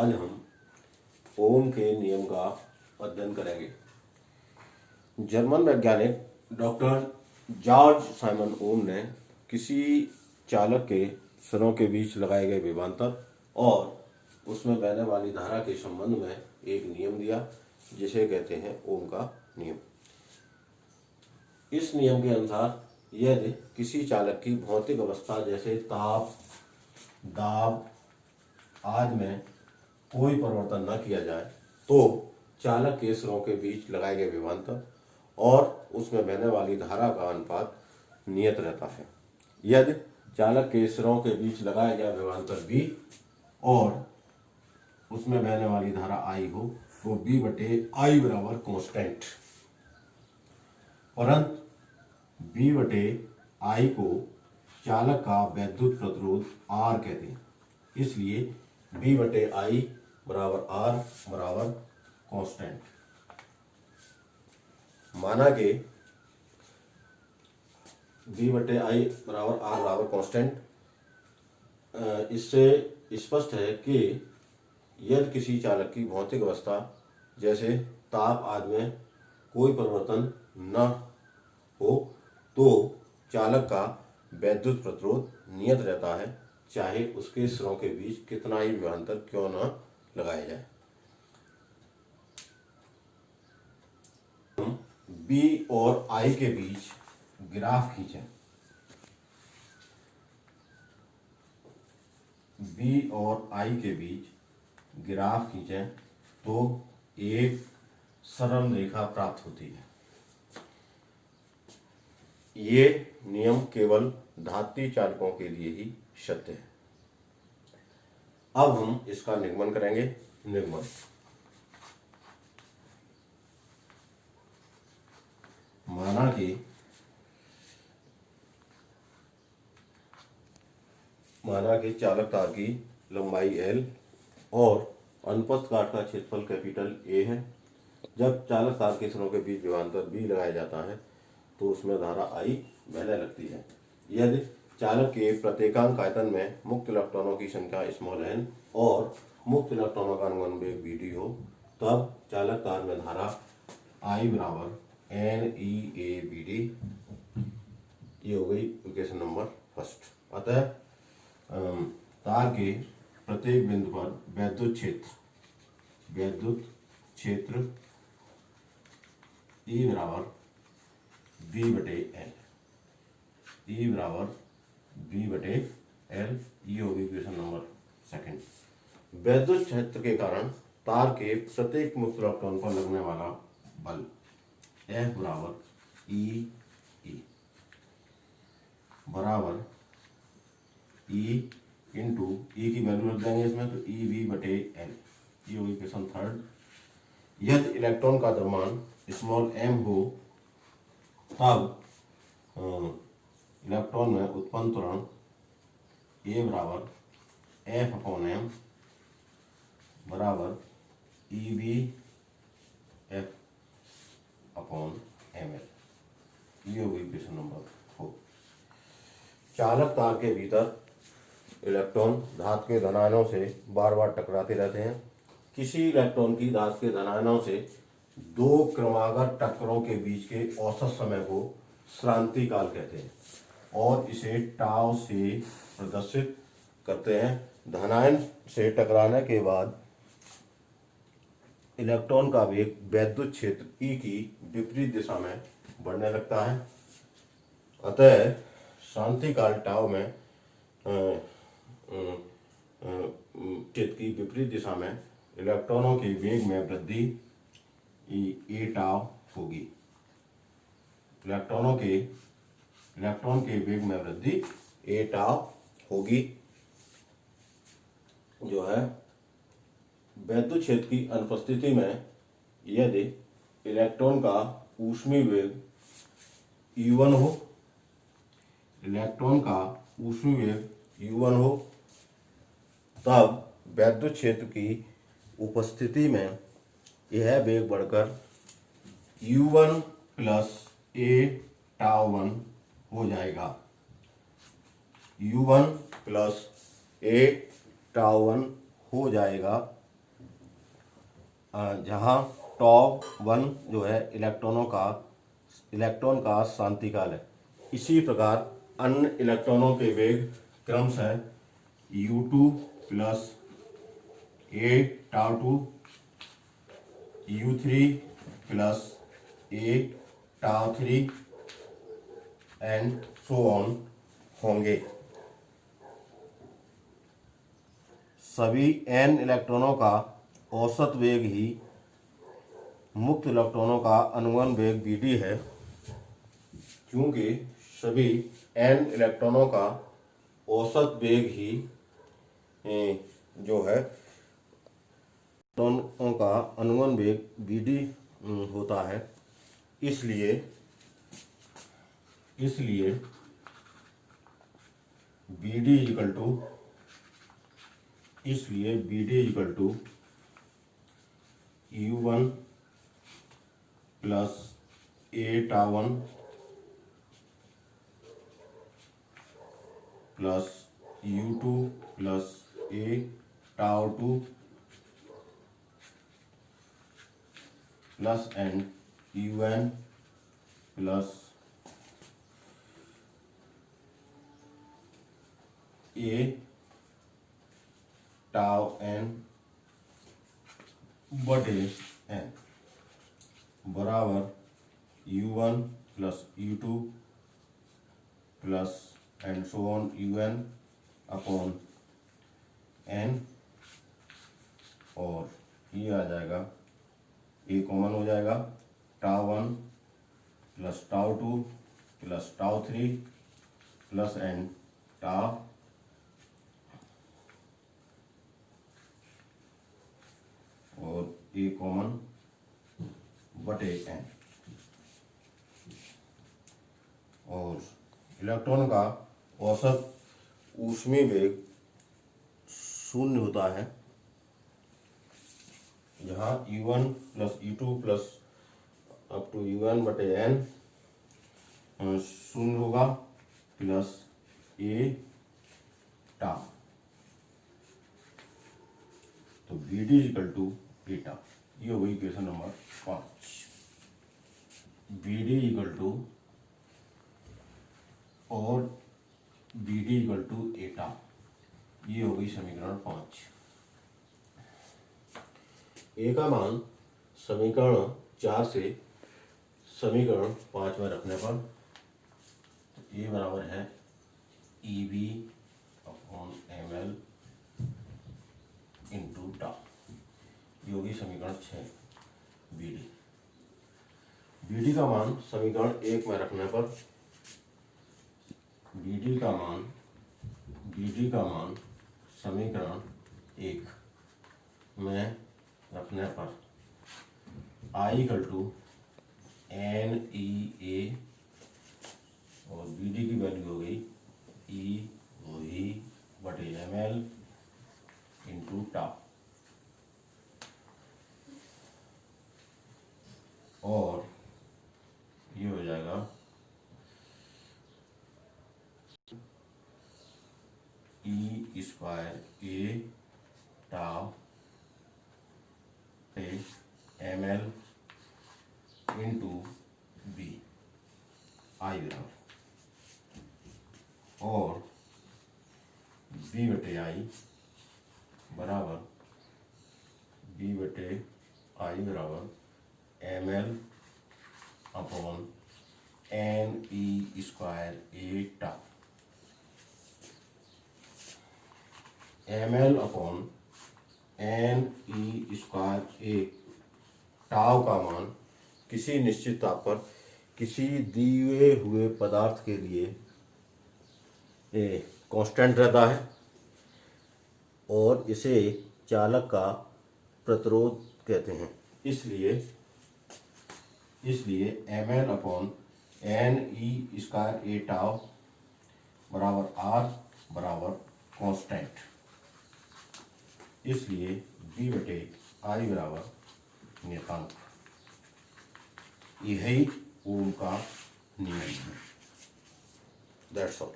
आज हम ओम के नियम का अध्ययन करेंगे। जर्मन वैज्ञानिक डॉक्टर जॉर्ज साइमन ओम ने किसी चालक के सिरों के बीच लगाए गए विभवांतर और उसमें बहने वाली धारा के संबंध में एक नियम दिया जिसे कहते हैं ओम का नियम। इस नियम के अनुसार यदि किसी चालक की भौतिक अवस्था जैसे ताप, दाब आदि में कोई परिवर्तन न किया जाए तो चालक के सिरों के बीच लगाए गए विभवांतर और उसमें बहने वाली धारा का अनुपात नियत रहता है। यदि चालक के सिरों के बीच लगाया गया विभवांतर V और उसमें बहने वाली धारा I हो तो V/I बराबर कांस्टेंट, परंतु V/I को चालक का वैद्युत प्रतिरोध R कहते हैं, इसलिए V/I बराबर R बराबर कांस्टेंट। माना कि V/I बराबर R बराबर कांस्टेंट, इससे स्पष्ट है कि यदि किसी चालक की भौतिक अवस्था जैसे ताप आदि में कोई परिवर्तन न हो तो चालक का वैद्युत प्रतिरोध नियत रहता है, चाहे उसके सिरों के बीच कितना ही विभवांतर क्यों न लगाया जाए। हम B और I के बीच ग्राफ खींचें। B और I के बीच ग्राफ खींचें तो एक सरल रेखा प्राप्त होती है। ये नियम केवल धात्विक चालकों के लिए ही सत्य है। अब हम इसका निगमन करेंगे। निगमन माना कि चालक तार की लंबाई L और अनुप्रस्थ काट का क्षेत्रफल कैपिटल A है। जब चालक तार के सिरों के बीच विभवांतर B लगाया जाता है तो उसमें धारा I बहने लगती है। यदि चालक के प्रत्येकांक आयतन में मुक्त इलेक्ट्रॉनों की संख्या n और मुक्त इलेक्ट्रॉनों का अनुगमन वेग Vd हो तब चालक तार में धारा I बराबर NeABD। ये हो गई इक्वेशन नंबर फर्स्ट। अतः तार के प्रत्येक बिंदु पर वैद्युत क्षेत्र E बराबर V/L, E बराबर V/L। ये होगी इक्वेशन नंबर सेकंड। वैद्युत क्षेत्र के कारण तार के प्रत्येक मुक्त इलेक्ट्रॉन पर लगने वाला बल F बराबर E बराबर E इंटू E की वैल्यू रख देंगे इसमें तो EV/L। ये होगी इक्वेशन थर्ड। यदि इलेक्ट्रॉन का द्रव्यमान स्मॉल m हो तब इलेक्ट्रॉन में उत्पन्न त्वरण A बराबर F/m बराबर EV/F/ml। ये होगी इक्वेशन नंबर 4। चालक तार के भीतर इलेक्ट्रॉन धातु के धनायनों से बार बार टकराते रहते हैं। किसी इलेक्ट्रॉन की धातु के धनायनों से दो क्रमागत टक्करों के बीच के औसत समय को श्रांति काल कहते हैं और इसे टाउ से प्रदर्शित करते हैं। धनायन से टकराने के बाद इलेक्ट्रॉन का वेग वैद्युत क्षेत्र E की विपरीत दिशा में बढ़ने लगता है। अतः श्रांति काल टाउ में क्षेत्र की विपरीत दिशा में इलेक्ट्रॉनों के वेग में वृद्धि A टाउ होगी। इलेक्ट्रॉन के वेग में वृद्धि A टाउ होगी, जो है वैद्युत क्षेत्र की अनुपस्थिति में यदि इलेक्ट्रॉन का ऊष्मीय वेग U1 हो, तब वैद्युत क्षेत्र की उपस्थिति में यह वेग बढ़कर U1 प्लस A टाउ 1 हो जाएगा। U1 प्लस A टाउ 1 हो जाएगा जहाँ टॉप 1 जो है इलेक्ट्रॉन का शांतिकाल है। इसी प्रकार अन्य इलेक्ट्रॉनों के वेग क्रमशः u2 plus a tau 2, u3 plus a tau 3 and so on होंगे। सभी n इलेक्ट्रॉनों का औसत वेग ही मुक्त इलेक्ट्रॉनों का अनुगमन वेग Vd है। क्योंकि सभी n इलेक्ट्रॉनों का औसत वेग ही जो है इलेक्ट्रॉनों का अनुगमन वेग Vd होता है। इसलिए Vd equal to u1 plus a tau 1 plus u2 plus a tau 2 plus and un plus a tau n बटे n बराबर u1 plus u2 plus and so on un upon n, और ये आ जाएगा a common हो जाएगा, tau 1 plus tau 2 plus tau 3 plus and tau, और a common बटे n। और इलेक्ट्रॉन का औसत ऊष्मीय वेग 0 होता है, जहाँ u1 plus u2 plus up to un बटे n 0 होगा, प्लस a टाउ। तो Vd equal to a tau. ये हो गई equation number 5। Vd equal to और Vd equal to a tau. ये हो गई समीकरण 5। a का मान समीकरण 4 से समीकरण 5 में रखने पर a बराबर है Eb upon ml into tau. ये होगी समीकरण 6 Vd का मान समीकरण 1 में रखने पर Vd का मान समीकरण 1 में रखने पर I इक्वल टू NEA, और Vd की वैल्यू हो गई E बटे ml इंटू टाउ, और ये हो जाएगा E square a tau ml into b I बराबर, और b बटे I बराबर बराबर ml upon NE square a tau. ml upon NE square a tau का मान किसी निश्चित ताप पर किसी दिए हुए पदार्थ के लिए कांस्टेंट रहता है, और इसे चालक का प्रतिरोध कहते हैं। इसलिए ml upon NE square a tau बराबर R बराबर कांस्टेंट। इसलिए b बटे I बराबर नियतांक। यही ओम का नियम है। That's all.